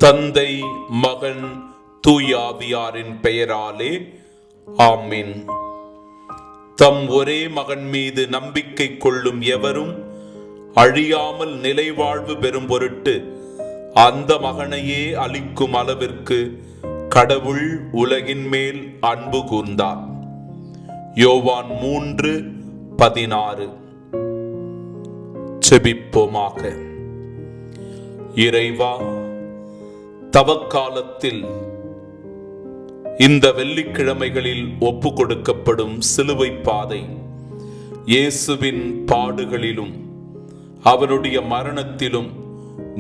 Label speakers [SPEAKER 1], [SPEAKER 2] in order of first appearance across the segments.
[SPEAKER 1] தந்தை, மகன், தூயாவியாரின் பெயராலே ஆமீன். தம் ஒரே மகன் மீது நம்பிக்கை கொள்ளும் எவரும் அழியாமல் நிலைவாழ்வு பெறும் பொருட்டு அந்த மகனையே அளிக்கும் அளவிற்கு கடவுள் உலகின் மேல் அன்பு கூர்ந்தார். யோவான் 3:16. செபிப்போமாக. இறைவா, தவக்காலத்தில் இந்த வெள்ளிக்கிழமைகளில் ஒப்பு கொடுக்கப்படும் சிலுவை பாதை இயேசுவின் பாடுகளிலும் அவருடைய மரணத்திலும்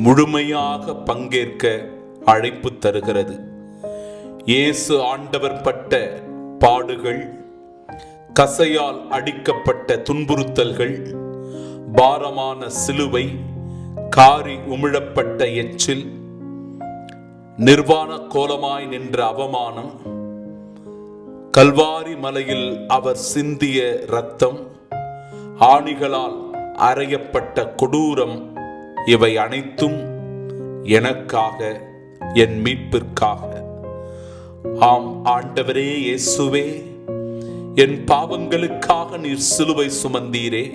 [SPEAKER 1] முழுமையாக பங்கேற்க அழைப்பு தருகிறது. இயேசு ஆண்டவர் பட்ட பாடுகள், கசையால் அடிக்கப்பட்ட துன்புறுத்தல்கள், பாரமான சிலுவை, காரி உமிழப்பட்ட எச்சில், நிர்வாண கோலமாய் நின்ற அவமானம், கல்வாரி மலையில் அவர் சிந்திய இரத்தம், ஆணிகளால் அறையப்பட்ட கொடூரம், இவை அனைத்தும் எனக்காக, என் மீட்பிற்காக. ஆம் ஆண்டவரே இயேசுவே, என் பாவங்களுக்காக நீர் சிலுவை சுமந்தீரே.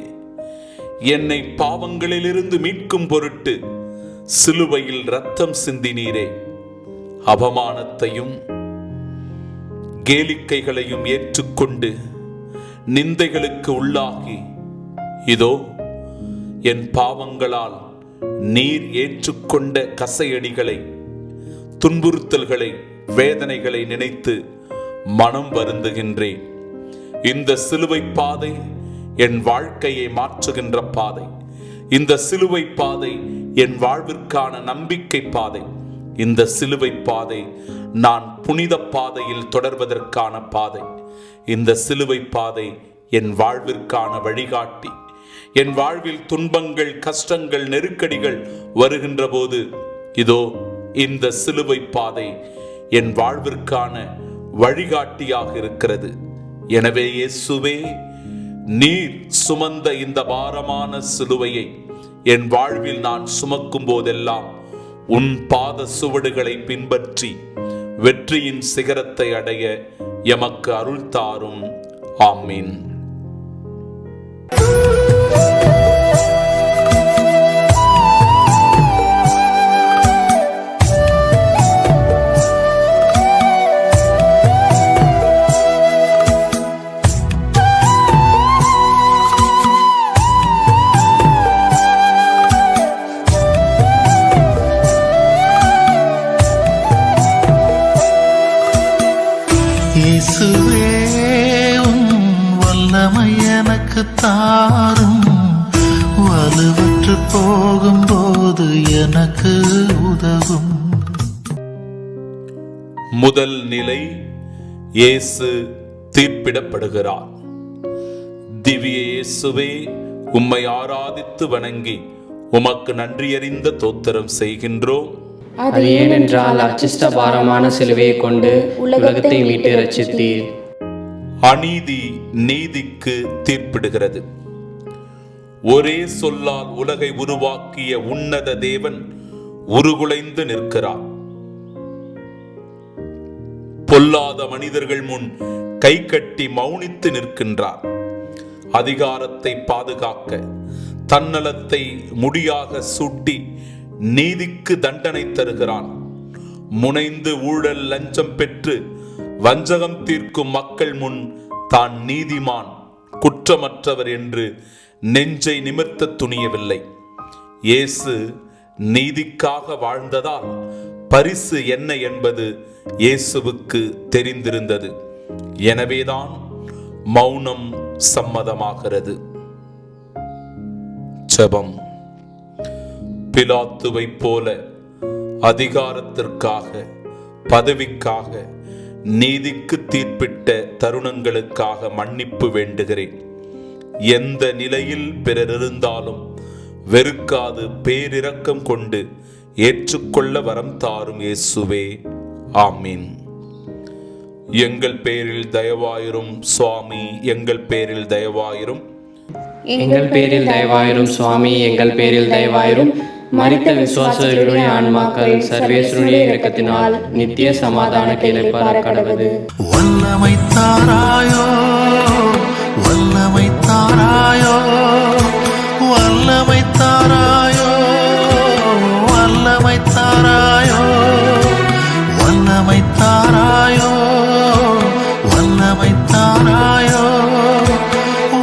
[SPEAKER 1] என்னை பாவங்களிலிருந்து மீட்கும் பொருட்டு சிலுவையில் இரத்தம் சிந்தினீரே. அவமானத்தையும் கேளிக்கைகளையும் ஏற்றுக்கொண்டு நிந்தைகளுக்கு உள்ளாகி, இதோ என் பாவங்களால் நீர் ஏற்றுக்கொண்ட கசையடிகளை, துன்புறுத்தல்களை, வேதனைகளை நினைத்து மனம் வருந்துகின்றேன். இந்த சிலுவை பாதை என் வாழ்க்கையை மாற்றுகின்ற பாதை. இந்த சிலுவை பாதை என் வாழ்விற்கான நம்பிக்கை பாதை. இந்த சிலுவை பாதை நான் புனித பாதையில் தொடர்வதற்கான பாதை. இந்த சிலுவை பாதை என் வாழ்விற்கான வழிகாட்டி. என் வாழ்வில் துன்பங்கள், கஷ்டங்கள், நெருக்கடிகள் வருகின்ற போது இதோ இந்த சிலுவை பாதை என் வாழ்விற்கான வழிகாட்டியாக இருக்கிறது. எனவே இயேசுவே, நீர் சுமந்த இந்த பாரமான சிலுவையை என் வாழ்வில் நான் சுமக்கும் போதெல்லாம் உன் பாத சுவடுகளை பின்பற்றி வெற்றியின் சிகரத்தை அடைய எமக்கு அருள் தாரும். ஆமீன்.
[SPEAKER 2] இயேசுவே, உம் வல்லமை எனக்கு தாரும். வலுவற்று போகும்போது எனக்கு உதவும்.
[SPEAKER 1] முதல் நிலை, இயேசு தீர்ப்பிடப்படுகிறார். திவ்ய இயேசுவே, உம்மை ஆராதித்து வணங்கி உமக்கு நன்றியறிந்த தோத்திரம் செய்கின்றோம்.
[SPEAKER 3] அது ஏனென்றால் அச்சிஷ்ட பாரமான சிலுவையை கொண்டு உலகத்தை மீட்டு ரட்சித்தீர்.
[SPEAKER 1] அநீதி நீதிக்கு தீர்ப்பிடுகிறது. ஒரே சொல்லால் உலகை உருவாக்கிய உன்னத தேவன் உருகுலைந்து நிற்கிறார். பொல்லாத மனிதர்கள் முன் கை கட்டி மௌனித்து நிற்கின்றார். அதிகாரத்தை பாதுகாக்க தன்னலத்தை முடியாக சூட்டி நீதிக்கு தண்டனை தருகிறான். முனைந்து ஊழல் லஞ்சம் பெற்று வஞ்சகம் தீர்க்கும் மக்கள் முன் தான் நீதிமான், குற்றமற்றவர் என்று நெஞ்சை நிமிர்த்த துணியவில்லை. இயேசு நீதிக்காக வாழ்ந்ததால் பரிசு என்ன என்பது இயேசுவுக்கு தெரிந்திருந்தது. எனவேதான் மௌனம் சம்மதமாகிறது. ஜெபம். பிலாத்துவை போல அதிகாரத்திற்காக, பதவிக்காக, நீதிக்கு தீர்ப்பிட்ட தருணங்களுக்காக மன்னிப்பு வேண்டுகிறேன். எந்த நிலையில் பிறர் இருந்தாலும் வெறுக்காது பேரிரக்கம் கொண்டு ஏற்றுக்கொள்ள வரம் தாரும் இயேசுவே. ஆமீன். எங்கள் பேரில் தயவாயிரும் சுவாமி, எங்கள் பேரில் தயவாயிரும்.
[SPEAKER 3] எங்கள் பேரில் தயவாயிரும் சுவாமி, எங்கள் பேரில் தயவாயிரும். மரித்த விசுவாசிகளுடைய ஆன்மாக்கள் சர்வேஸ்வருடைய இரக்கத்தினால் நித்திய சமாதான இளைப்பாற கடவது.
[SPEAKER 2] வல்லமை தாராயோ, வல்லமை தாராயோ, வல்லமை தாராயோ, வல்லமை தாராயோ, வல்லமை தாராயோ, வல்லமை தாராயோ,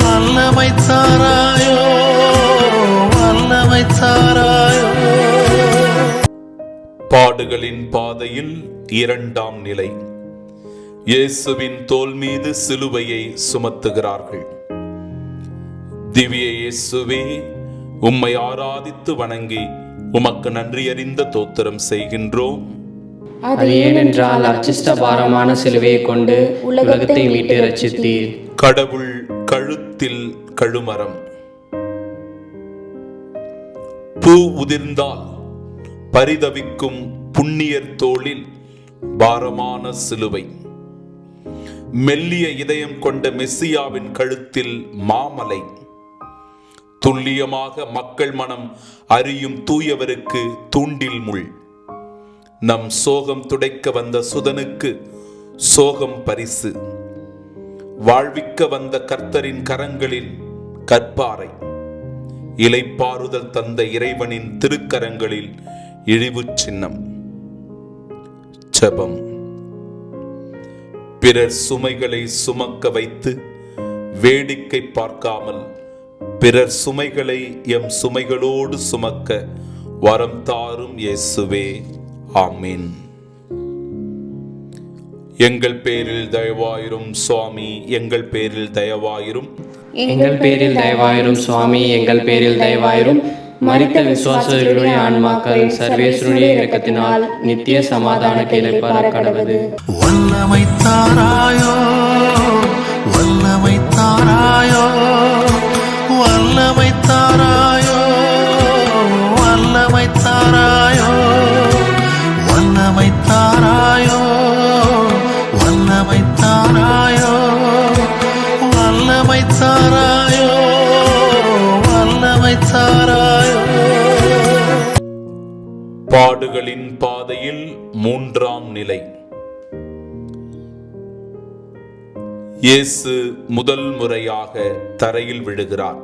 [SPEAKER 2] வல்லமை தாராயோ, வல்லமை தாராயோ.
[SPEAKER 1] பாடுகளின் பாதையில் இரண்டாம் நிலை. இயேசுவின் தோள் மீது சிலுவையை சுமத்துகிறார்கள். திவ்ய இயேசுவே, உம்மை ஆராதித்து வணங்கி உமக்கு நன்றியறிந்த தோத்திரம் செய்கின்றோம்.
[SPEAKER 3] அது ஏனென்றால் அச்சிஷ்ட பாரமான சிலுவையை கொண்டு உலகத்தை மீட்டு ரட்சித்தீர்.
[SPEAKER 1] கடவுள் கழுத்தில் கழுமரம். பூ உதிர்ந்தால் பரிதவிக்கும் புண்ணியர் தோளில் பாரமான சிலுவை. மெல்லிய இதயம் கொண்ட மெஸ்ஸியாவின் கழுத்தில் மாமலை. துல்லியமாக மக்கள் மனம் அறியும் தூயவருக்கு தூண்டில் முள். நம் சோகம் துடைக்க வந்த சுதனுக்கு சோகம் பரிசு. வாழ்விக்க வந்த கர்த்தரின் கரங்களில் கற்பாறை. இளைப்பாறுதல் தந்த இறைவனின் திருக்கரங்களில் இழிவு சின்னம். ஜெபம். பிறர் சுமைகளை சுமக்க வைத்து வேடிக்கை பார்க்காமல் பிறர் சுமைகளை எம் சுமைகளோடு சுமக்க வரம் தாரும் இயேசுவே. ஆமீன். எங்கள் பேரில் தயவாயிரும் சுவாமி, எங்கள் பேரில் தயவாயிரும்.
[SPEAKER 3] எங்கள் பேரில் தயவாயிரும் சுவாமி, எங்கள் பேரில் தயவாயிரும். மரித்த விசுவாசிகளுடைய ஆன்மாக்கள் சர்வேஸ்வருடைய இரக்கத்தினால் நித்திய சமாதான இளைப்பாற கடவது.
[SPEAKER 2] வல்லமை தாராயோ, வல்லமை தாராயோ, வல்லமை தாராயோ, வல்லமை தாராயோ, வல்லமை தாராயோ, வல்லமை தாராயோ, வல்லமை தாராயோ, வல்லமை தாராயோ.
[SPEAKER 1] பாடுகளின் பாதையில் மூன்றாம் நிலை. இயேசு முதல் முறையாக தரையில் விழுகிறார்.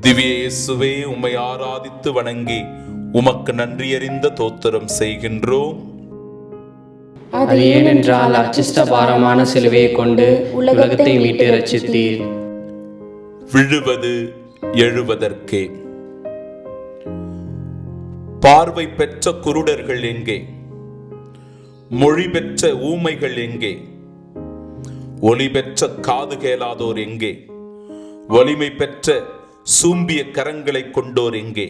[SPEAKER 1] திவ்ய இயேசுவே, உம்மை ஆராதித்து வணங்கி உமக்கு நன்றியறிந்த தோத்திரம் செய்கின்றோம்.
[SPEAKER 3] அது ஏனென்றால் அச்சிஷ்ட பாரமான சிலுவையை கொண்டு உலகத்தை மீட்டு ரட்சித்தீர்.
[SPEAKER 1] விழுவது எழுவதற்கே. பார்வை பெற்ற குருடர்கள் எங்கே? மொழி பெற்ற ஊமைகள் எங்கே? ஒளி பெற்ற காது கேளாதோர் எங்கே? வலிமை பெற்ற சூம்பிய கரங்களை கொண்டோர் எங்கே?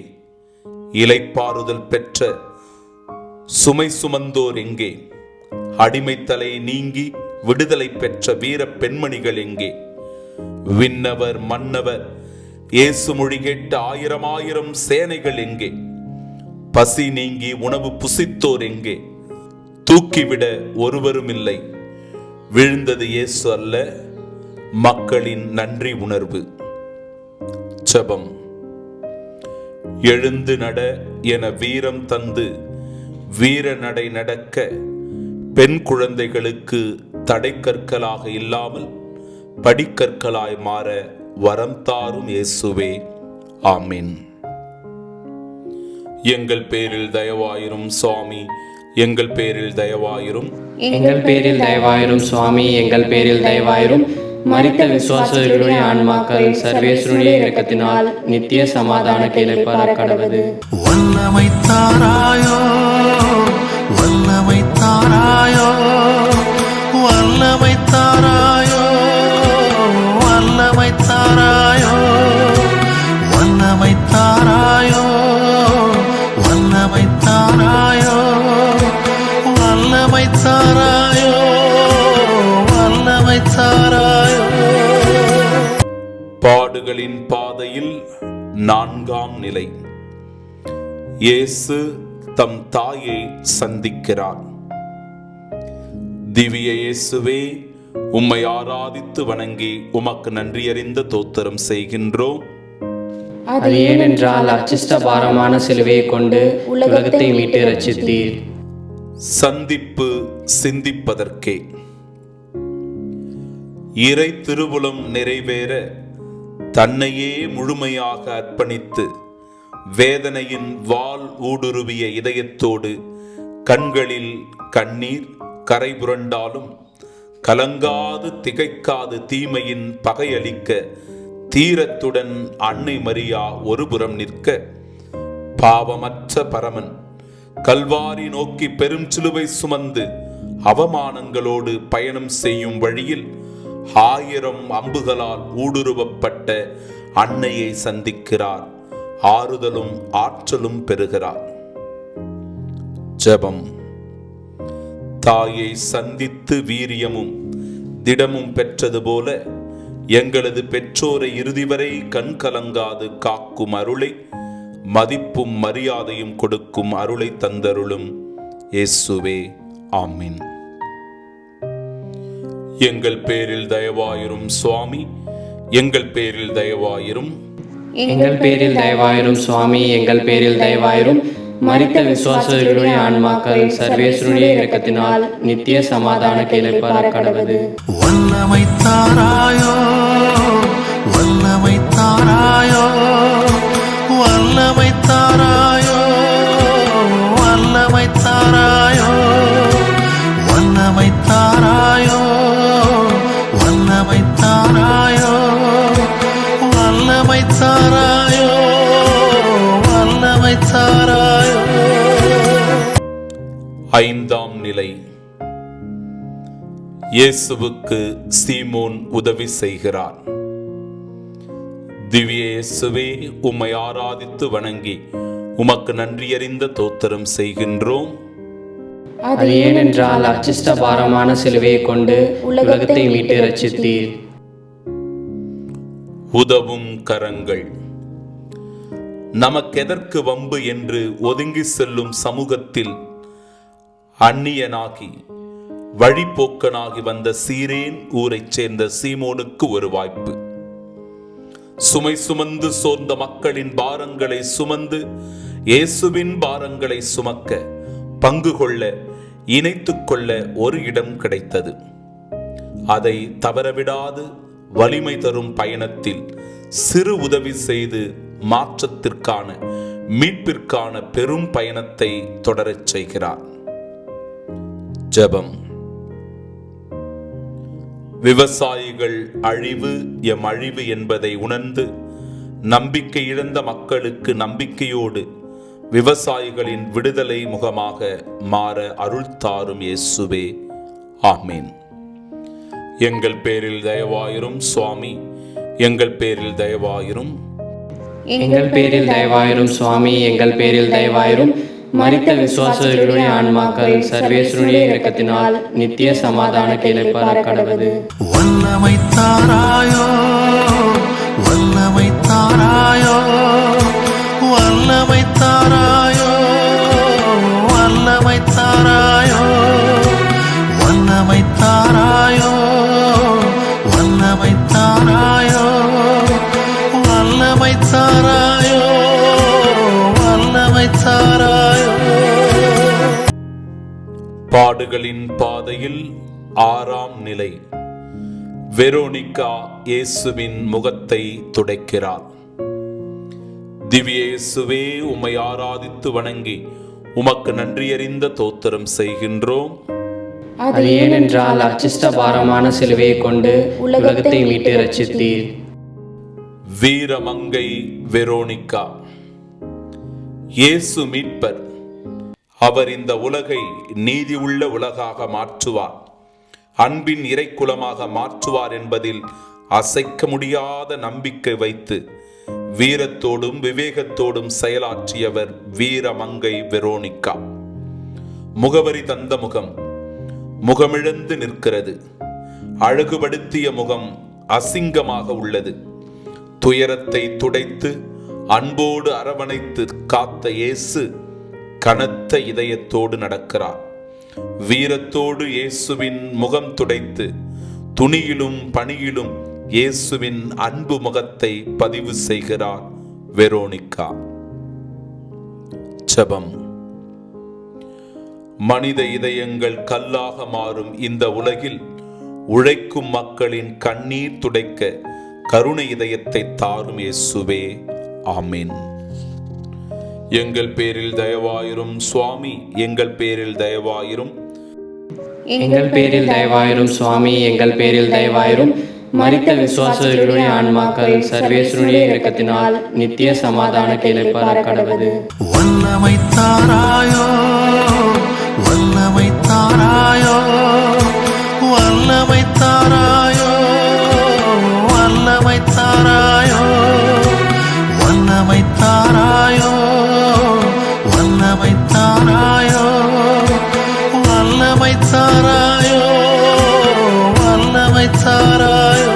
[SPEAKER 1] இளைப்பாறுதல் பெற்ற சுமை சுமந்தோர் எங்கே? அடிமைத்தலை நீங்கி விடுதலை பெற்ற வீர பெண்மணிகள் எங்கே? விண்ணவர் மன்னவர் இயேசு மொழி கேட்ட ஆயிரம் ஆயிரம் சேனைகள் எங்கே? பசி நீங்கி உணவு புசித்தோர் எங்கே? தூக்கிவிட ஒருவரும் இல்லை. விழுந்தது இயேசு அல்ல, மக்களின் நன்றி உணர்வு. ஜெபம். எழுந்து நட என வீரம் தந்து வீர நடை நடக்க பெண் குழந்தைகளுக்கு தடைக்கற்களாக இல்லாமல் படிக்கற்களாய் மாற வரம் தாரும் இயேசுவே. ஆமீன். எங்கள் பேரில் தயவாயிரும் சுவாமி, எங்கள் பேரில் தயவாயிரும்.
[SPEAKER 3] எங்கள் பேரில் தயவாயிரும் சுவாமி, எங்கள் பேரில் தயவாயிரும். மரித்த விசுவாசிகளுடைய ஆன்மாக்கள் சர்வேஸ்வருடைய இரக்கத்தினால் நித்திய சமாதான இளைப்பாற கடவது.
[SPEAKER 2] வல்லமை தாராயோ, வல்லமை தாராயோ, வல்லமை தாராயோ, வல்லமை தாராயோ, வல்லமை தாராயோ, வல்லமை தாராயோ, வல்லமை தாராயோ, வல்லமை தாராயோ.
[SPEAKER 1] பாடுகளின் பாதையில் நான்காம் நிலை. இயேசு தம் தாயை சந்திக்கிறார். திவ்ய இயேசுவே, உம்மை ஆராதித்து வணங்கி உமக்கு நன்றியறிந்த தோத்திரம் செய்கின்றோம்.
[SPEAKER 3] அது ஏனென்றால் அச்சிஷ்ட பாரமான சிலுவையை கொண்டு உலகத்தை மீட்டு ரட்சித்தீர்.
[SPEAKER 1] சந்திப்பு சிந்திப்பதற்கே. இறை திருவுளம் நிறைவேற தன்னையே முழுமையாக அர்ப்பணித்து வேதனையின் வாள் ஊடுருவிய இதயத்தோடு கண்களில் கண்ணீர் கரை புரண்டாலும் கலங்காது திகைக்காது தீமையின் பகையளிக்க தீரத்துடன் அன்னை மரியா ஒருபுறம் நிற்க, பாவமற்ற பரமன் கல்வாரி நோக்கி பெரும் சிலுவை சுமந்து அவமானங்களோடு பயணம் செய்யும் வழியில் 1000 அம்புகளால் ஊடுருவப்பட்ட அன்னையை சந்திக்கிறார். ஆறுதலும் ஆற்றலும் பெறுகிறார். ஜெபம். தாயை சந்தித்து வீரியமும் திடமும் பெற்றது போல எங்களது பெற்றோரை இறுதி வரை கண் கலங்காது காக்கும் அருளை, மதிப்பும் மரியாதையும் கொடுக்கும் அருளை தந்தருளும் இயேசுவே. ஆமீன். எங்கள் பேரில் தயவாயிரும் சுவாமி, எங்கள் பேரில் தயவாயிரும்.
[SPEAKER 3] எங்கள் பேரில் தயவாயிரும் சுவாமி, எங்கள் பேரில் தயவாயிரும். மரித்த விசுவாசர்களுடைய ஆன்மாக்கள் சர்வேஸ்வருடைய இரக்கத்தினால் நித்திய சமாதான கேளைப்பார கடவது.
[SPEAKER 2] வல்லமை தாராயோ, வல்லமை தாராயோ, வல்லமை தாராயோ, வல்லமை தாராயோ, வல்லமை தாராயோ, வல்லமை தாராயோ, வல்லமை தாராயோ, வல்லமை தாராயோ.
[SPEAKER 1] 5ஆம் நிலை. இயேசுவுக்கு சீமோன் உதவி செய்கிறார். திவ்ய இயேசுவே, உம்மை ஆராதித்து வணங்கி உமக்கு நன்றியறிந்த தோத்திரம் செய்கின்றோம்.
[SPEAKER 3] அது ஏனென்றால் அச்சிஷ்ட பாரமான சிலுவையை கொண்டு உலகத்தை மீட்டு ரட்சித்தீர்.
[SPEAKER 1] உதவும் கரங்கள். நமக்கெதற்கு வம்பு என்று ஒதுங்கி செல்லும் சமூகத்தில் அந்நியனாகி வழிபோக்கனாகி வந்த சீரேன் ஊரைச் சேர்ந்த சீமோனுக்கு ஒரு வாய்ப்பு. சுமை சுமந்து சோர்ந்த மக்களின் பாரங்களை சுமந்து இயேசுவின் பாரங்களை சுமக்க, பங்கு கொள்ள, இணைத்துக் கொள்ள ஒரு இடம் கிடைத்தது. அதை தவறவிடாது வலிமை தரும் பயணத்தில் சிறு உதவி செய்து மாற்றத்திற்கான, மீட்பிற்கான பெரும் பயணத்தை தொடரச் செய்கிறார். ஜெபம். விவசாயிகள் அழிவு எம் அழிவு என்பதை உணர்ந்து நம்பிக்கை இழந்த மக்களுக்கு நம்பிக்கையோடு விவசாயிகளின் விடுதலை முகமாக மாற அருள் தாரும் இயேசுவே. ஆமீன். எங்கள் பேரில் தயவாயிரும் சுவாமி, எங்கள் பேரில் தயவாயிரும்.
[SPEAKER 3] எங்கள் பேரில் தயவாயிரும் சுவாமி, எங்கள் பேரில் தயவாயிரும். மரித்த விசுவாசர்களுடைய ஆன்மாக்கள் சர்வேஸ்வருடைய இரக்கத்தினால் நித்திய சமாதான கேளைப்பார கடவது.
[SPEAKER 2] வல்லமை தாராயோ, வல்லமை தாராயோ, வல்லமை தாராயோ, வல்லமை தாராயோ, வல்லமை தாராயோ, வல்லமை தாராயோ, வல்லமை தாராயோ, வல்லமை தாராயோ.
[SPEAKER 1] பாடுகளின் பாதையில் 6ஆம் நிலை. வெரோனிகா இயேசுவின் முகத்தை துடைக்கிறார். திவ்ய இயேசுவே, உம்மை ஆராதித்து வணங்கி உமக்கு நன்றியறிந்த தோத்திரம் செய்கின்றோம்.
[SPEAKER 3] அது ஏனென்றால் அச்சிஷ்ட பாரமான சிலுவையை கொண்டு உலகத்தை மீட்டு ரட்சித்தீர்.
[SPEAKER 1] வீரமங்கை வெரோனிகா. இயேசு மீட்பர். அவர் இந்த உலகை நீதி உள்ள உலகாக மாற்றுவார், அன்பின் இறைக்குலமாக மாற்றுவார் என்பதில் அசைக்க முடியாத நம்பிக்கை வைத்து வீரத்தோடும் விவேகத்தோடும் செயலாற்றியவர் வீரமங்கை வெரோனிகா. முகவரி தந்த முகம் முகமிழந்து நிற்கிறது. அழகுபடுத்திய முகம் அசிங்கமாக உள்ளது. துயரத்தை துடைத்து அன்போடு அரவணைத்து காத்த இயேசு கனத்த இதயத்தோடு நடக்கிறார். வீரத்தோடு இயேசுவின் முகம் துடைத்து துணியிலும் பணியிலும் இயேசுவின் அன்பு முகத்தை பதிவு செய்கிறார் வெரோனிகா. ஜெபம். மனித இதயங்கள் கல்லாக மாறும் இந்த உலகில் உழைக்கும் மக்களின் கண்ணீர் துடைக்க கருணை இதயத்தை தாரும் இயேசுவே. ஆமென். எங்கள் பேரில் தயவாயிரும் சுவாமி, எங்கள் பேரில் தயவாயிரும்.
[SPEAKER 3] எங்கள் பேரில் தயவாயிரும் சுவாமி, எங்கள் பேரில் தயவாயிரும். மரித்த விசுவாசர்களுடைய ஆன்மாக்கள் சர்வேஸ்வருடைய இரக்கத்தினால் நித்திய சமாதான இளைப்பாற கடவது.
[SPEAKER 2] வல்லமை தாராயோ, வல்லமை தாராயோ, வல்லமை தாராயோ, வல்லமை தாராயோ, வல்லமை தாராயோ, வல்லமை தாராயோ, வல்லமை தாராயோ, வல்லமை தாராயோ.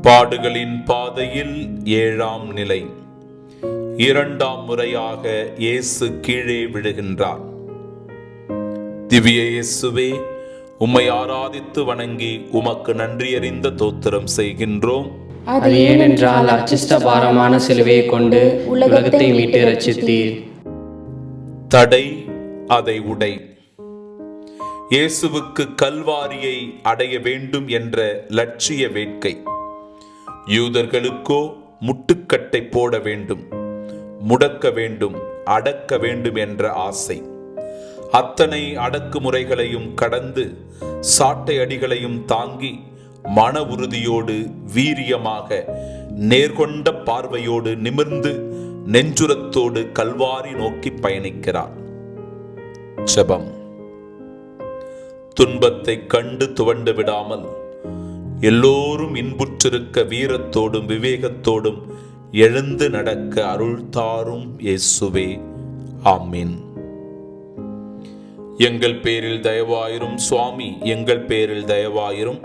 [SPEAKER 1] பாடுகளின் பாதையில் 7ஆம் நிலை. 2ஆம் முறையாக இயேசு கீழே விழுகின்றார். திவ்ய இயேசுவே, உம்மை ஆராதித்து வணங்கி உமக்கு நன்றியறிந்த தோத்திரம் செய்கின்றோம்.
[SPEAKER 3] அது ஏனென்றால் அச்சிஷ்ட பாரமான சிலுவையை கொண்டு உலகத்தை மீட்டு ரட்சித்தீர்.
[SPEAKER 1] தடை அதை உடை. இயேசுவுக்கு கல்வாரியை அடைய வேண்டும் என்ற லட்சிய வேட்கை. யூதர்களுக்கோ முட்டுக்கட்டை போட வேண்டும், முடக்க வேண்டும், அடக்க வேண்டும் என்ற ஆசை. அத்தனை அடக்குமுறைகளையும் கடந்து சாட்டை அடிகளையும் தாங்கி மன உறுதியோடு வீரியமாக நேர்கொண்ட பார்வையோடு நிமிர்ந்து நெஞ்சுரத்தோடு கல்வாரி நோக்கி பயணிக்கிறார். ஜெபம். துன்பத்தை கண்டு துவண்டு விடாமல் எல்லோரும் இன்புற்றிருக்க வீரத்தோடும் விவேகத்தோடும் எழுந்து நடக்க அருள் தாரும் இயேசுவே. ஆமென். எங்கள் பேரில் தயவாயிரும் சுவாமி, எங்கள் பேரில் தயவாயிரும்.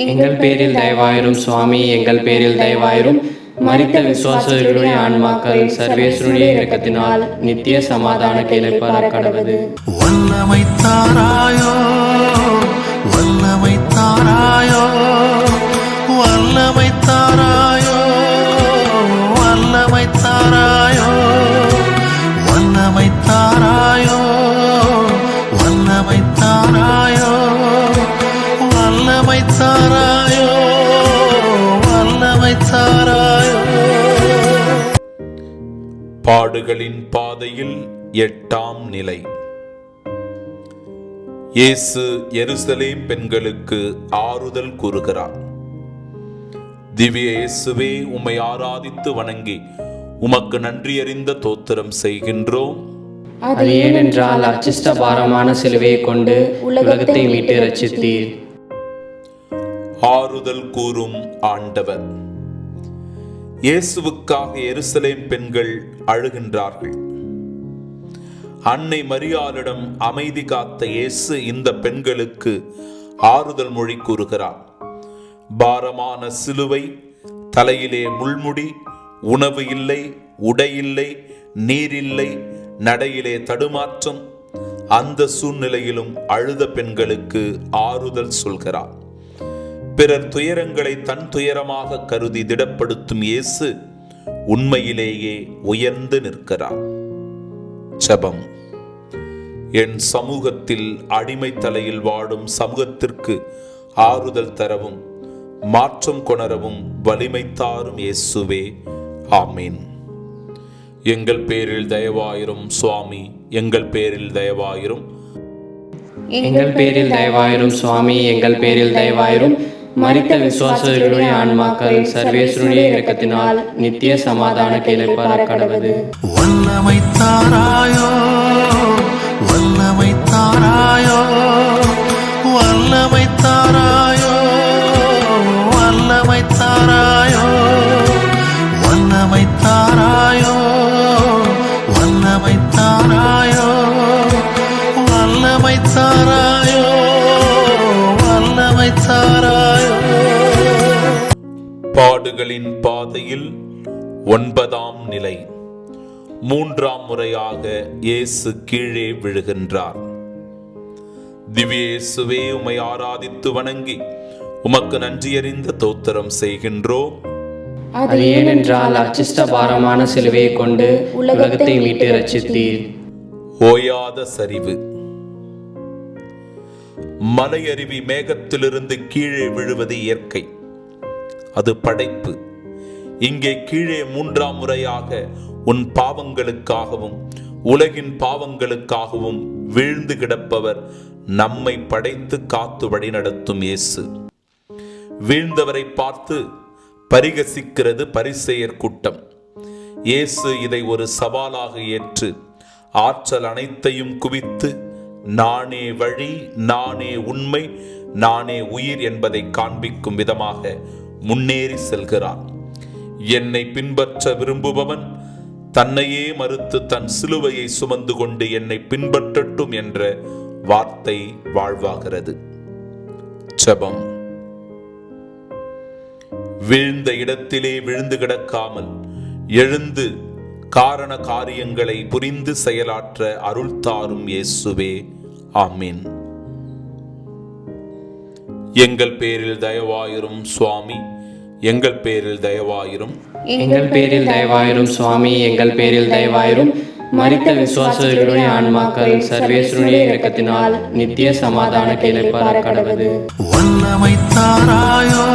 [SPEAKER 3] எங்கள் பேரில் தயவாயிரும் சுவாமி, எங்கள் பேரில் தயவாயிரும். மரித்த விசுவாசர்களுடைய ஆன்மாக்கள் சர்வேஸ்வருடைய இரக்கத்தினால் நித்திய சமாதான இளைப்பாற கடவது.
[SPEAKER 2] வல்லமை தாராயோ, வல்லமை தாராயோ, வல்லமை தாராயோ, வல்லமை தாராயோ, வல்லமை தாராயோ, வல்லமை தாராயோ, வல்லமை தாராயோ, வல்லமை தாராயோ.
[SPEAKER 1] பாடுகளின் பாதையில் 8ஆம் நிலை. இயேசு எருசலேம் பெண்களுக்கு ஆறுதல் கூறுகிறார். திவ்ய இயேசுவே, உம்மை ஆராதித்து வணங்கி உமக்கு நன்றியறிந்த தோத்திரம் செய்கின்றோம்.
[SPEAKER 3] அது ஏனென்றால் அச்சிஷ்ட பாரமான சிலுவையை கொண்டு உலகத்தை மீட்டு ரட்சித்தீர்.
[SPEAKER 1] ஆறுதல் கூறும் ஆண்டவர். இயேசுவுக்காக எருசலேம் பெண்கள் அழுகின்றார்கள். அன்னை மரியாளிடம் அமைதி காத்த இயேசு இந்த பெண்களுக்கு ஆறுதல் மொழி கூறுகிறார். பாரமான சிலுவை, தலையிலே முள்முடி, உணவு இல்லை, உடை இல்லை, நீர் இல்லை, நடையிலே தடுமாற்றம். அந்த சூழ்நிலையிலும் அழுத பெண்களுக்கு ஆறுதல் சொல்கிறார். பிறர் துயரங்களை தன் துயரமாக கருதி திடப்படுத்தும் இயேசு உண்மையிலேயே உயர்ந்து நிற்கிறார். ஜெபம். என் சமூகத்தில் அடிமை தலையில் வாடும் சமூகத்திற்கு ஆறுதல் தரவும் மாற்றம் கொணரவும் வலிமை தாரும் இயேசுவே. ஆமீன். எங்கள் பேரில் தயவாயிரும் சுவாமி, எங்கள் பேரில் தயவாயிரும்.
[SPEAKER 3] எங்கள் பேரில் தயவாயிரும் சுவாமி, எங்கள் பேரில் தயவாயிரும். மரித்த விசுவாசர்களுடைய ஆன்மாக்கள் சர்வேஸ்வருடைய இரக்கத்தினால் நித்திய சமாதான இளைப்பாற கடவது.
[SPEAKER 2] வல்லமை தாராயோ, வல்லமை தாராயோ, வல்லமை தாராயோ, வல்லமை தாராயோ, வல்லமை தாராயோ, வல்லமை தாராயோ, வல்லமை தாராயோ, வல்லமை தாராயோ.
[SPEAKER 1] பாடுகளின் பாதையில் 9ஆம் நிலை. 3ஆம் முறையாக இயேசு கீழே விழுகின்றார். திவ்ய இயேசுவே, உம்மை ஆராதித்து வணங்கி உமக்கு நன்றியறிந்த தோத்திரம் செய்கின்றோம்.
[SPEAKER 3] அது ஏனென்றால் அச்சிஷ்ட பாரமான சிலுவையை கொண்டு உலகத்தை மீட்டு ரட்சித்தீர்.
[SPEAKER 1] ஓயாத சரிவு. மலையருவி மேகத்திலிருந்து கீழே விழுவது இயற்கை, அது படைப்பு. இங்கே கீழே 3ஆம் முறையாக உன் பாவங்களுக்காகவும் உலகின் பாவங்களுக்காகவும் வீழ்ந்து கிடப்பவர் நம்மை படைத்து காத்து வழி நடத்தும் இயேசு. வீழ்ந்தவரை பார்த்து பரிகசிக்கிறது பரிசேயர் கூட்டம். இயேசு இதை ஒரு சவாலாக ஏற்று ஆற்றல் அனைத்தையும் குவித்து நானே வழி, நானே உண்மை, நானே உயிர் என்பதை காண்பிக்கும் விதமாக முன்னேறி செல்கிறார். என்னை பின்பற்ற விரும்புபவன் தன்னையே மறுத்து தன் சிலுவையை சுமந்து கொண்டு என்னை பின்பற்றட்டும் என்ற வார்த்தை வாழ்வாகிறது. ஜெபம். வீழ்ந்த இடத்திலே விழுந்து கிடக்காமல் எழுந்து காரண காரியங்களை புரிந்து செயலாற்ற அருள் தாரும் இயேசுவே. ஆமீன். எங்கள் பேரில் தயவாயிரும் சுவாமி, எங்கள் பேரில் தயவாயிரும்.
[SPEAKER 3] எங்கள் பேரில் தயவாயிரும் சுவாமி, எங்கள் பேரில் தயவாயிரும். மரித்த விசுவாசர்களுடைய ஆன்மாக்கள் சர்வேஸ்வருடைய இரக்கத்தினால் நித்திய சமாதான இளைப்பாற கடவது.
[SPEAKER 2] வல்லமை தாராயோ,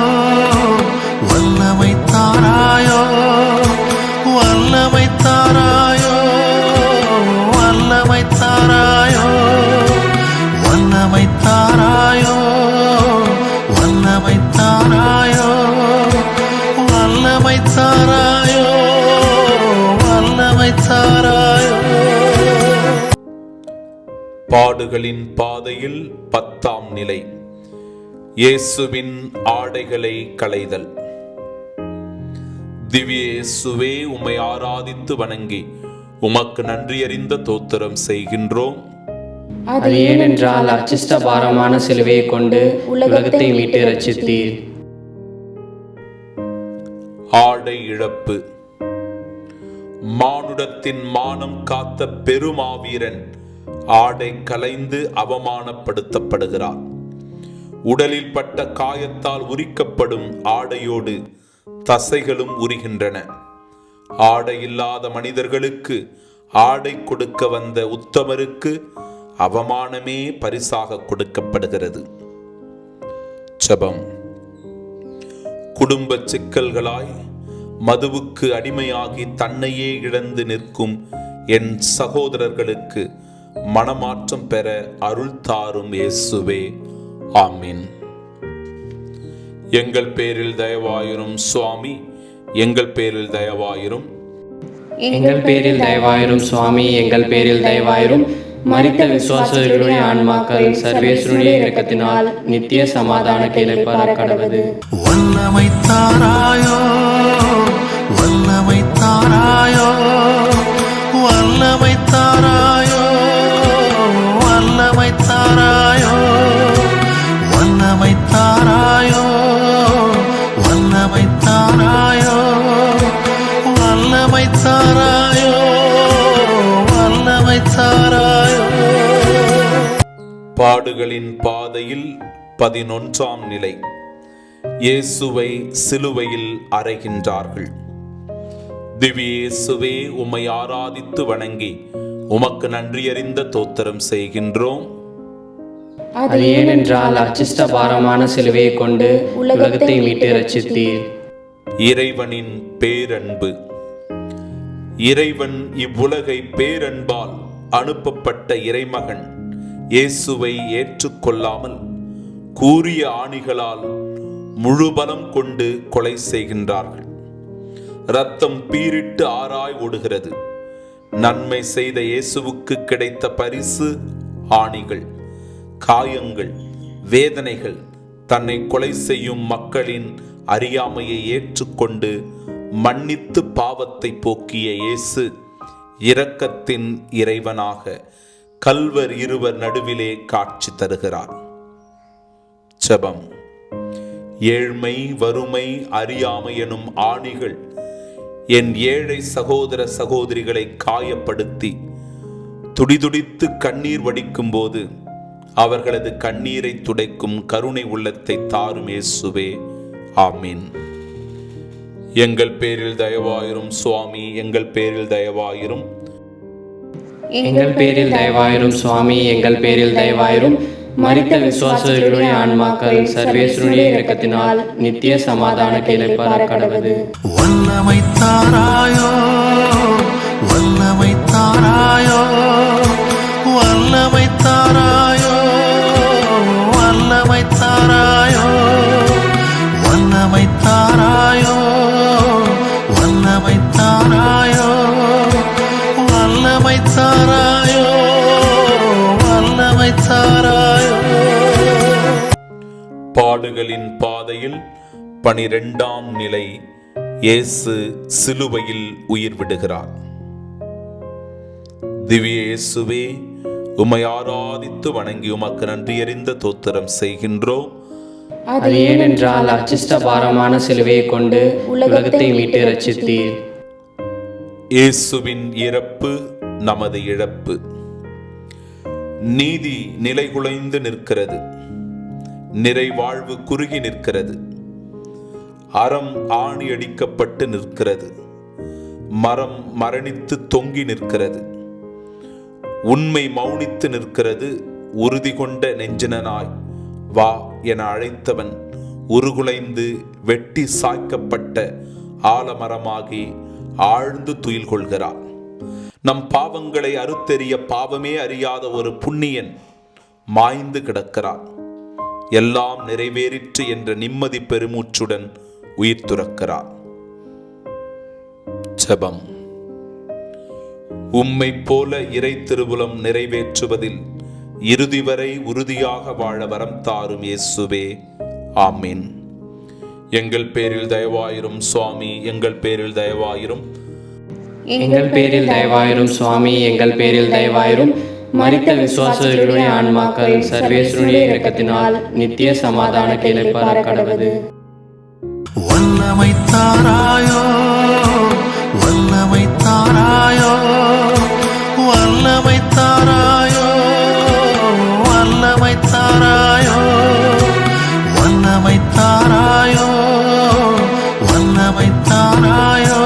[SPEAKER 2] வல்லமை தாராயோ, வல்லமை தாராயோ, வல்லமை தாராயோ, வல்லமை தாராயோ, வல்லமை தாராயோ, வல்லமை தாராயோ, வல்லமை தாராயோ.
[SPEAKER 1] பாடுகளின் பாதையில் 10ஆம் நிலை. இயேசுவின் ஆடைகளை களைதல். திவ்ய இயேசுவே, உம்மை ஆராதித்து வணங்கி உமக்கு நன்றியறிந்த தோத்திரம் செய்கின்றோம்.
[SPEAKER 3] அது ஏனென்றால் அச்சிஷ்ட பாரமான சிலுவையை கொண்டு உலகத்தை மீட்டு ரட்சித்தீர்.
[SPEAKER 1] ஆடை இழப்பு. மானுடத்தின் மானம் காத்த பெருமாவீரன் ஆடை கலைந்து அவமானப்படுத்தப்படுகிறார். உடலில் பட்ட காயத்தால் உரிக்கப்படும் ஆடையோடு தசைகளும் உரிகின்றன. ஆடை இல்லாத மனிதர்களுக்கு ஆடை கொடுக்க வந்த உத்தமருக்கு அவமானமே பரிசாக கொடுக்கப்படுகிறது. ஜெபம். குடும்ப சிக்கல்களாய் மதுவுக்கு அடிமையாகி தன்னையே இழந்து நிற்கும் என் சகோதரர்களுக்கு மனமாற்றம் பெற அருள் தாரும் இயேசுவே. ஆமீன். எங்கள் பேரில் தயவாயிரும் சுவாமி, எங்கள் பேரில் தயவாயிரும்.
[SPEAKER 3] எங்கள் பேரில் தயவாயிரும் சுவாமி, எங்கள் பேரில் தயவாயிரும். மரித்த விசுவாசர்களுடைய ஆன்மாக்கள் சர்வேஸ்வருடைய இரக்கத்தினால் நித்திய சமாதான இளைப்பாற கடவது.
[SPEAKER 2] வல்லமை தாராயோ, வல்லமை தாராயோ, வல்லமை தாராயோ, வல்லமை தாராயோ, வல்லமை தாராயோ, வல்லமை தாராயோ, வல்லமை தாராயோ, வல்லமை தாராயோ.
[SPEAKER 1] பாடுகளின் பாதையில் 11ஆம் நிலை. இயேசுவை சிலுவையில் அறைகின்றார்கள். திவ்ய இயேசுவே, உம்மை ஆராதித்து வணங்கி உமக்கு நன்றியறிந்த தோத்திரம் செய்கின்றோம்.
[SPEAKER 3] அது ஏனென்றால் அச்சிஷ்ட பாரமான சிலுவையை கொண்டு உலகத்தை மீட்டு ரட்சித்தீர்.
[SPEAKER 1] இறைவனின் பேரன்பு. இறைவன் இவ்வுலகை பேரன்பால் அனுப்பப்பட்ட இறைமகன் இயேசுவை ஏற்றுக்கொள்ளாமல் கூரிய ஆணிகளால் முழு பலம் கொண்டு கொலை செய்கின்றார்கள். இரத்தம் பீரிட்டு ஆறாய் ஓடுகிறது. நன்மை செய்த இயேசுவுக்கு கிடைத்த பரிசு ஆணிகள், காயங்கள், வேதனைகள். தன்னை கொலை செய்யும் மக்களின் அறியாமையை ஏற்றுக்கொண்டு மன்னித்து பாவத்தை போக்கிய இயேசு இரக்கத்தின் இறைவனாக கல்வர் இருவர் நடுவிலே காட்சி தருகிறார். ஜெபம். ஏழ்மை, வறுமை, அறியாமை எனும் ஆணிகள் என் ஏழை சகோதர சகோதரிகளை காயப்படுத்தி துடிதுடித்து கண்ணீர் வடிக்கும் போது அவர்களது கண்ணீரை துடைக்கும் கருணை உள்ளத்தை தாரும் இயேசுவே. ஆமீன். எங்கள் பேரில் தயவாயிரும் சுவாமி, எங்கள் பேரில் தயவாயிரும்.
[SPEAKER 3] எங்கள் பேரில் தயவாயிரும் சுவாமி, எங்கள் பேரில் தயவாயிரும். மரித்த விசுவாசிகளுடைய ஆன்மாக்கள் சர்வேஸ்வருடைய இரக்கத்தினால் நித்திய சமாதானத்தை இளைப்பாற கடவது.
[SPEAKER 2] வல்லமை தாராயோ, வல்லமை தாராயோ, வல்லமை தாராயோ, வல்லமை தாராயோ, வல்லமை தாராயோ, வல்லமை தாராயோ, வல்லமை தாராயோ, வல்லமை தாராயோ.
[SPEAKER 1] பாடுகளின் பாதையில் 12ஆம் நிலை. இயேசு சிலுவையில் உயிர் விடுகிறார். திவ்ய இயேசுவே, உம்மை ஆராதித்து வணங்கி உமக்கு நன்றியறிந்த தோத்திரம் செய்கின்றோம்.
[SPEAKER 3] அது ஏனென்றால் அச்சிஷ்ட பாரமான சிலுவையை கொண்டு உலகத்தை மீட்டு ரட்சித்தீர்.
[SPEAKER 1] இயேசுவின் இறப்பு நமது இழப்பு. நீதி நிலைகுலைந்து நிற்கிறது, நிறைவாழ்வு குறுகி நிற்கிறது, அறம் ஆணி அடிக்கப்பட்டு நிற்கிறது, மரம் மரணித்து தொங்கி நிற்கிறது, உண்மை மௌனித்து நிற்கிறது. உறுதி கொண்ட நெஞ்சினனாய் வா என அழைத்தவன் உருகுலைந்து வெட்டி சாய்க்கப்பட்ட ஆலமரமாகி ஆழ்ந்து துயில் கொள்கிறான். நம் பாவங்களை அறுத்தெறிய பாவமே அறியாத ஒரு புண்ணியன் மாய்ந்து கிடக்கிறான். எல்லாம் நிறைவேறிற்று என்ற நிம்மதி பெருமூச்சுடன் உயிர் துறக்கிறார். ஜெபம். உம்மை போல இறை திருவுளம் நிறைவேற்றுவதில் இறுதி வரை உறுதியாக வாழ வரம் தாரும் இயேசுவே. ஆமீன். எங்கள் பேரில் தயவாயிரும் சுவாமி, எங்கள் பேரில் தயவாயிரும்.
[SPEAKER 3] எங்கள் பேரில் தயவாயிரும் சுவாமி, எங்கள் பேரில் தயவாயிரும். மரித்த விசுவாசிகளுடைய ஆன்மாக்கள் சர்வேஸ்வருடைய இரக்கத்தினால் நித்திய சமாதானத்தை இளைப்பாற கடவது.
[SPEAKER 2] வல்லமை தாராயோ, வல்லமை தாராயோ, வல்லமை தாராயோ, வல்லமை தாராயோ, வல்லமை தாராயோ, வல்லமை தாராயோ,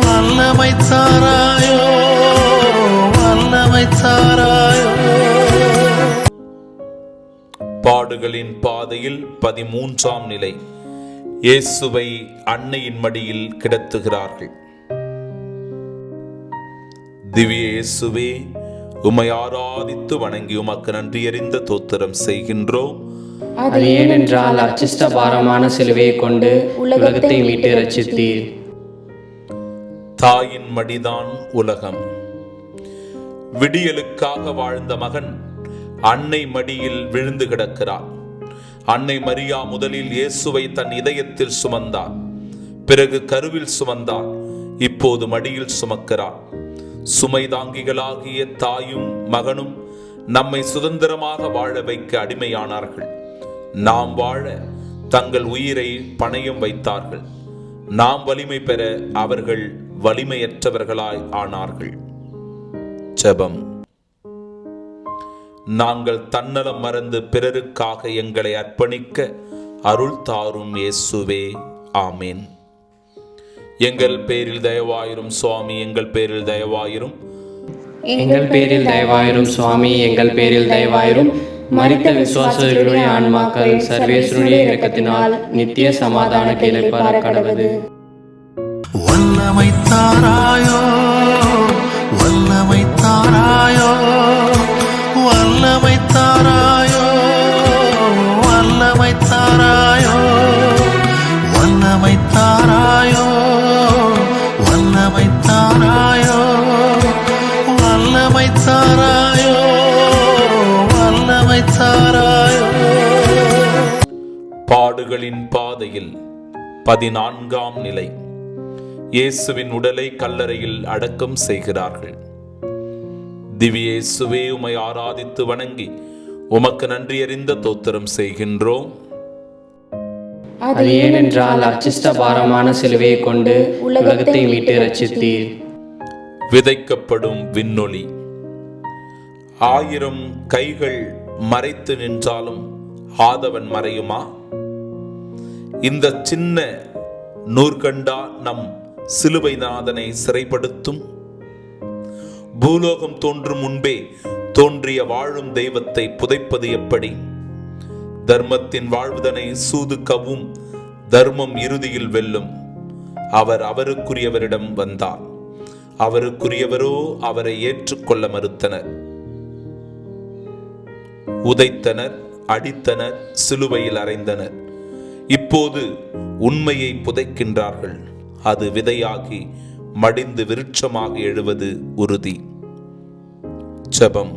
[SPEAKER 2] வல்லமை தாராயோ, வல்லமை தாராயோ.
[SPEAKER 1] பாடுகளின் பாதையில் 13ஆம் நிலை. இயேசுவை அன்னையின் மடியில் கிடத்துகிறார்கள். திவ்ய இயேசுவே, உம்மை ஆராதித்து வணங்கி உமக்கு நன்றியறிந்த தோத்திரம் செய்கின்றோம்.
[SPEAKER 3] அது ஏனென்றால் அச்சிஷ்ட பாரமான சிலுவையை கொண்டு உலகத்தை மீட்டு ரட்சித்தீர்.
[SPEAKER 1] தாயின் மடிதான் உலகம். விடியலுக்காக வாழ்ந்த மகன் அன்னை மடியில் விழுந்து கிடக்கிறார். அன்னை மரியா முதலில் இயேசுவை தன் இதயத்தில் சுமந்தார், பிறகு கருவில் சுமந்தார், இப்போது மடியில் சுமக்கிறார். சுமை தாங்கிகளாகிய தாயும் மகனும் நம்மை சுதந்திரமாக வாழ வைக்க அடிமையானார்கள். நாம் வாழ தங்கள் உயிரை பணயம் வைத்தார்கள். நாம் வலிமை பெற அவர்கள் வலிமையற்றவர்களாய் ஆனார்கள். ஜெபம். நாங்கள் தன்னலம் மறந்து பிறருக்காக எங்களை அர்ப்பணிக்க அருள் தாரும் இயேசுவே. ஆமீன். எங்கள் பேரில் தயவாயிரும் சுவாமி, எங்கள் பேரில் தயவாயிரும்.
[SPEAKER 3] எங்கள் பேரில் தயவாயிரும் சுவாமி, எங்கள் பேரில் தயவாயிரும். மரித்த விசுவாசிகளுடைய ஆன்மாக்கள் சர்வேஸ்வருடைய இரக்கத்தினால் நித்திய சமாதானத்தை இளைப்பாற கடவது.
[SPEAKER 2] வல்லமை தாராயோ, வல்லமை தாராயோ, வல்லமை தாராயோ, வல்லமை தாராயோ, வல்லமை தாராயோ, வல்லமை தாராயோ, வல்லமை தாராயோ, வல்லமை தாராயோ.
[SPEAKER 1] பாடுகளின் பாதையில் 14ஆம் நிலை. இயேசுவின் உடலை கல்லறையில் அடக்கம் செய்கிறார்கள். திவ்ய இயேசுவே, உம்மை ஆராதித்து வணங்கி உமக்கு நன்றியறிந்த தோத்திரம் செய்கின்றோம்.
[SPEAKER 3] அது ஏனென்றால் அச்சிஷ்ட பாரமான சிலுவையை கொண்டு உலகத்தை மீட்டு ரட்சித்தீர்.
[SPEAKER 1] விதைக்கப்படும் விண்ணொளி. 1000 கைகள் மறைத்து நின்றாலும் ஆதவன் மறையுமா? இந்த சின்ன நூற்கண்டா நம் சிலுவை நாதனை சிறைப்படுத்தும். பூலோகம் தோன்றும் முன்பே தோன்றிய வாழும் தெய்வத்தை புதைப்பது எப்படி? தர்மத்தின் வாழ்வுதனை சூது கவும், தர்மம் இறுதியில் வெல்லும். அவர் அவருக்குரியவரிடம் வந்தார். அவருக்குரியவரோ அவரை ஏற்றுக்கொள்ள மறுத்தனர். உதைத்தனர், அடித்தனர், சிலுவையில் அறைந்தனர். இப்போது உண்மையை புதைக்கின்றார்கள். அது விதையாகி மடிந்து விருட்சமாக எழுவது உறுதி. ஜெபம்.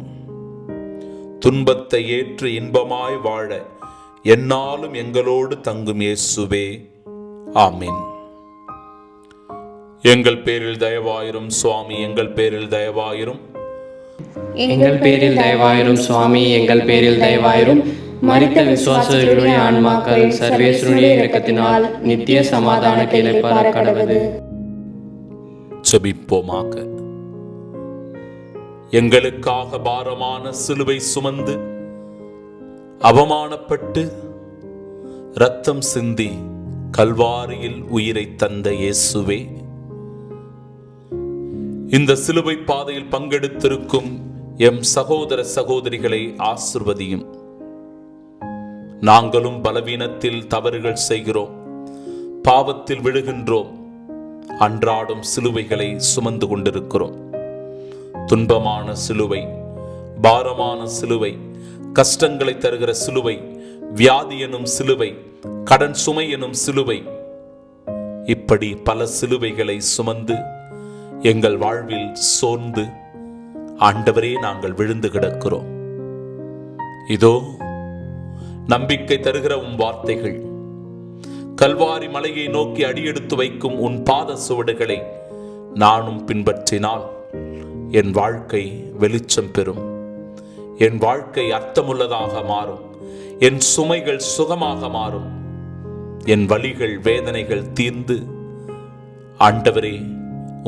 [SPEAKER 1] துன்பத்தை ஏற்று இன்பமாய் வாழ எந்நாளும் எங்களோடு தங்கும் இயேசுவே, ஆமீன். எங்கள் பேரில் தயவாயிரும் சுவாமி, எங்கள் பேரில் தயவாயிரும்.
[SPEAKER 3] எங்கள் பேரில் தயவாயிரும் சுவாமி, எங்கள் பேரில் தயவாயிரும். மரித்த விசுவாசிகளுடைய ஆன்மாக்கள் சர்வேஸ்வருடைய இரக்கத்தினால் நித்திய சமாதானத்தை இளைப்பாற கடவது.
[SPEAKER 1] ஜெபிப்போமாக. எங்களுக்காக பாரமான சிலுவை சுமந்து அவமானப்பட்டு இரத்தம் சிந்தி கல்வாரியில் உயிரை தந்த இயேசுவே, இந்த சிலுவை பாதையில் பங்கெடுத்திருக்கும் எம் சகோதர சகோதரிகளை ஆசிர்வதியும். நாங்களும் பலவீனத்தில் தவறுகள் செய்கிறோம், பாவத்தில் விழுகின்றோம், அன்றாடும் சிலுவைகளை சுமந்து கொண்டிருக்கிறோம். துன்பமான சிலுவை, பாரமான சிலுவை, கஷ்டங்களை தருகிற சிலுவை, வியாதி எனும் சிலுவை, கடன் சுமை எனும் சிலுவை, இப்படி பல சிலுவைகளை சுமந்து எங்கள் வாழ்வில் சோர்ந்து ஆண்டவரே நாங்கள் விழுந்து கிடக்கிறோம். இதோ நம்பிக்கை தருகிற உன் வார்த்தைகள், கல்வாரி மலையை நோக்கி அடியெடுத்து வைக்கும் உன் பாத சுவடுகளை நானும் பின்பற்றினால் என் வாழ்க்கை வெளிச்சம் பெறும், என் வாழ்க்கை அர்த்தமுள்ளதாக மாறும், என் சுமைகள் சுகமாக மாறும், என் வலிகள் வேதனைகள் தீர்ந்து ஆண்டவரே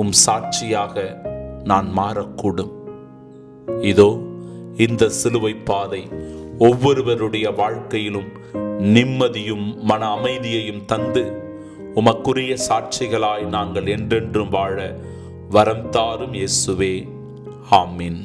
[SPEAKER 1] உம் சாட்சியாக நான் மாறக்கூடும். இதோ இந்த சிலுவை பாதை ஒவ்வொருவருடைய வாழ்க்கையிலும் நிம்மதியும் மன அமைதியையும் தந்து உமக்குரிய சாட்சிகளாய் நாங்கள் என்றென்றும் வாழ வரம் தாரும் இயேசுவே, ஆமீன்.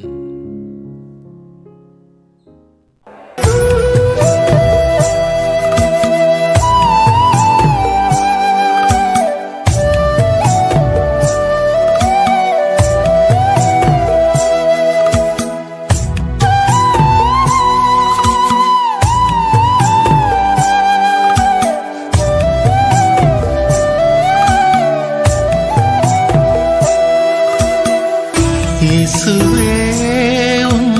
[SPEAKER 2] இயேசுவே உம்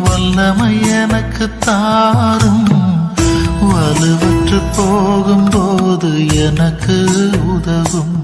[SPEAKER 2] வல்லமை எனக்கு தாரும், வலுவற்று போகும்போது எனக்கு உதவும்.